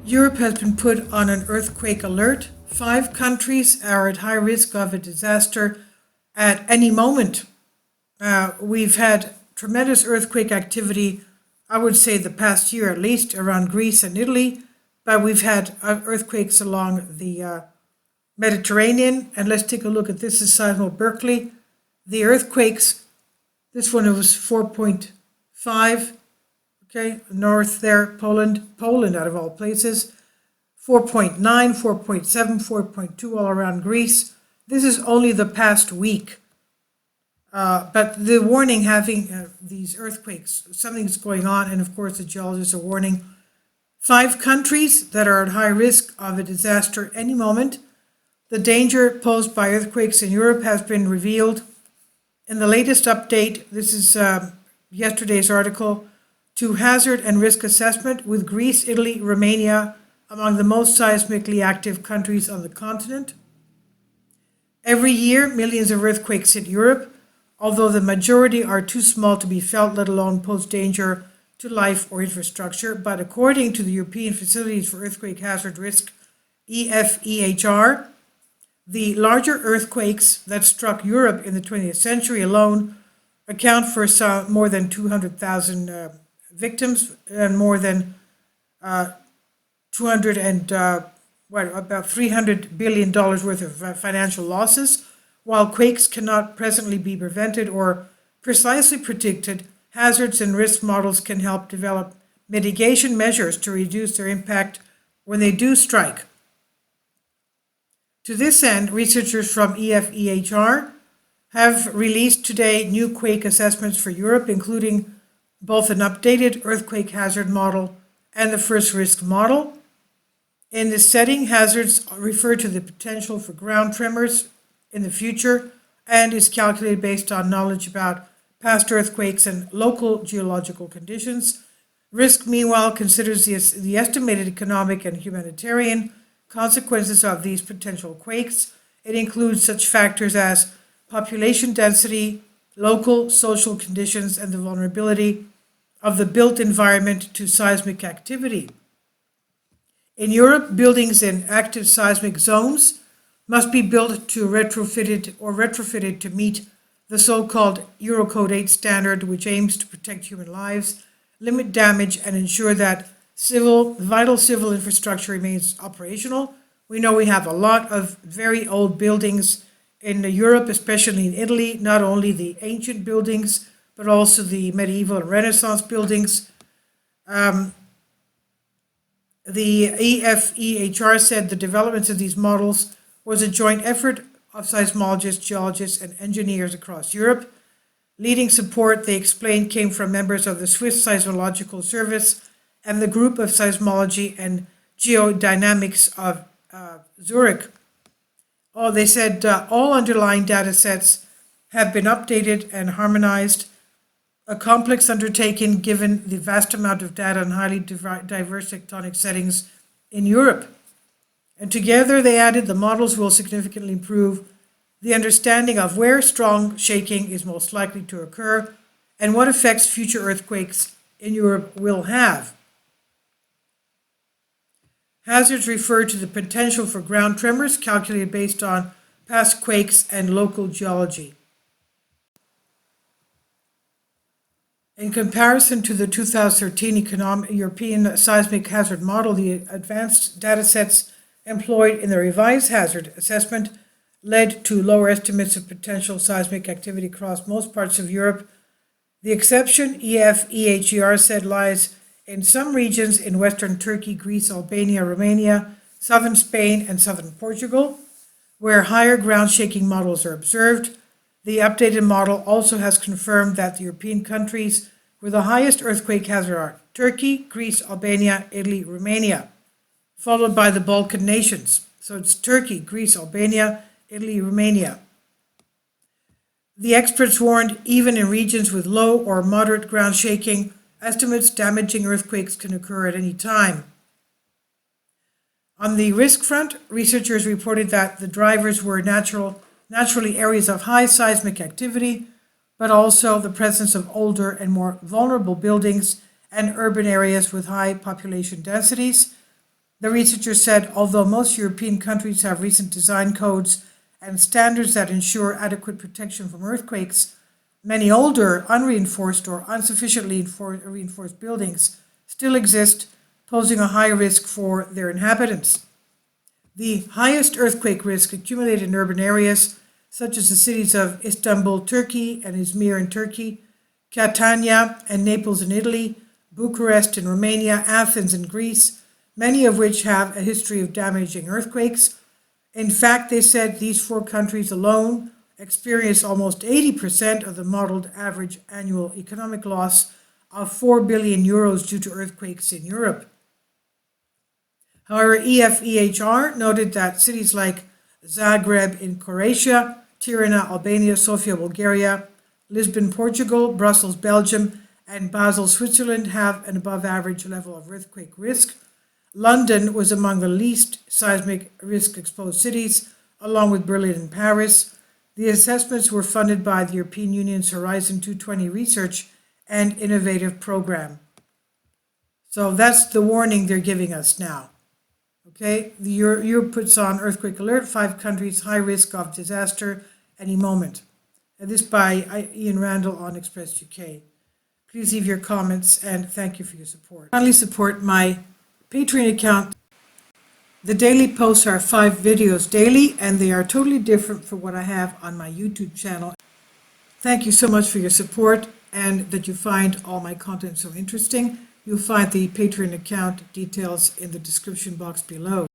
Europe has been put on an earthquake alert. 5 countries are at high risk of a disaster at any moment. We've had tremendous earthquake activity, I would say the past year at least, around Greece and Italy, but we've had earthquakes along the Mediterranean. And let's take a look at this. This is Seismo Berkeley. The earthquakes, this one was 4.5. Okay, north there, Poland out of all places. 4.9, 4.7, 4.2 all around Greece. This is only the past week. But the warning having these earthquakes, something's going on, and of course the geologists are warning 5 countries that are at high risk of a disaster any moment. The danger posed by earthquakes in Europe has been revealed. In the latest update, this is yesterday's article, to hazard and risk assessment, with Greece, Italy, Romania among the most seismically active countries on the continent. Every year, millions of earthquakes hit Europe, although the majority are too small to be felt, let alone pose danger to life or infrastructure. But according to the European Facilities for Earthquake Hazard Risk, EFEHR, the larger earthquakes that struck Europe in the 20th century alone account for more than 200,000 victims and more than about $300 billion worth of financial losses. While quakes cannot presently be prevented or precisely predicted, hazards and risk models can help develop mitigation measures to reduce their impact when they do strike. To this end, researchers from EFEHR have released today new quake assessments for Europe, including both an updated earthquake hazard model and the first risk model. In this setting, hazards refer to the potential for ground tremors in the future and is calculated based on knowledge about past earthquakes and local geological conditions. Risk, meanwhile, considers the estimated economic and humanitarian consequences of these potential quakes. It includes such factors as population density, local social conditions, and the vulnerability of the built environment to seismic activity. In Europe, buildings in active seismic zones must be built to retrofitted to meet the so-called Eurocode 8 standard, which aims to protect human lives, limit damage, and ensure that vital civil infrastructure remains operational. We know we have a lot of very old buildings in Europe, especially in Italy, not only the ancient buildings, but also the medieval and Renaissance buildings. The EFEHR said the developments of these models was a joint effort of seismologists, geologists, and engineers across Europe. Leading support, they explained, came from members of the Swiss Seismological Service and the Group of Seismology and Geodynamics of Zurich. They said all underlying data sets have been updated and harmonized, a complex undertaking given the vast amount of data and highly diverse tectonic settings in Europe. And together, they added, the models will significantly improve the understanding of where strong shaking is most likely to occur and what effects future earthquakes in Europe will have. Hazards refer to the potential for ground tremors calculated based on past quakes and local geology. In comparison to the 2013 European Seismic Hazard Model, the advanced data sets employed in the revised hazard assessment led to lower estimates of potential seismic activity across most parts of Europe. The exception, EFEHR said, lies in some regions in western Turkey, Greece, Albania, Romania, southern Spain, and southern Portugal, where higher ground shaking models are observed. The updated model also has confirmed that the European countries with the highest earthquake hazard are Turkey, Greece, Albania, Italy, Romania, followed by the Balkan nations. So it's Turkey, Greece, Albania, Italy, Romania. The experts warned even in regions with low or moderate ground shaking, estimates damaging earthquakes can occur at any time. On the risk front, researchers reported that the drivers were naturally areas of high seismic activity, but also the presence of older and more vulnerable buildings and urban areas with high population densities. The researcher said, although most European countries have recent design codes and standards that ensure adequate protection from earthquakes, many older, unreinforced or insufficiently reinforced buildings still exist, posing a high risk for their inhabitants. The highest earthquake risk accumulated in urban areas, such as the cities of Istanbul, Turkey, and Izmir in Turkey, Catania and Naples in Italy, Bucharest in Romania, Athens in Greece, many of which have a history of damaging earthquakes. In fact, they said these 4 countries alone experience almost 80% of the modeled average annual economic loss of 4 billion euros due to earthquakes in Europe. However, EFEHR noted that cities like Zagreb in Croatia, Tirana, Albania, Sofia, Bulgaria, Lisbon, Portugal, Brussels, Belgium, and Basel, Switzerland have an above average level of earthquake risk. London was among the least seismic risk exposed cities, along with Berlin and Paris. The assessments were funded by the European Union's Horizon 2020 research and innovative program. So that's the warning they're giving us now. Okay, the Europe puts on earthquake alert, 5 countries, high risk of disaster any moment. And this by Ian Randall on Express UK. Please leave your comments and thank you for your support. Finally, support my Patreon account. The daily posts are 5 videos daily, and they are totally different from what I have on my YouTube channel. Thank you so much for your support and that you find all my content so interesting. You'll find the Patreon account details in the description box below.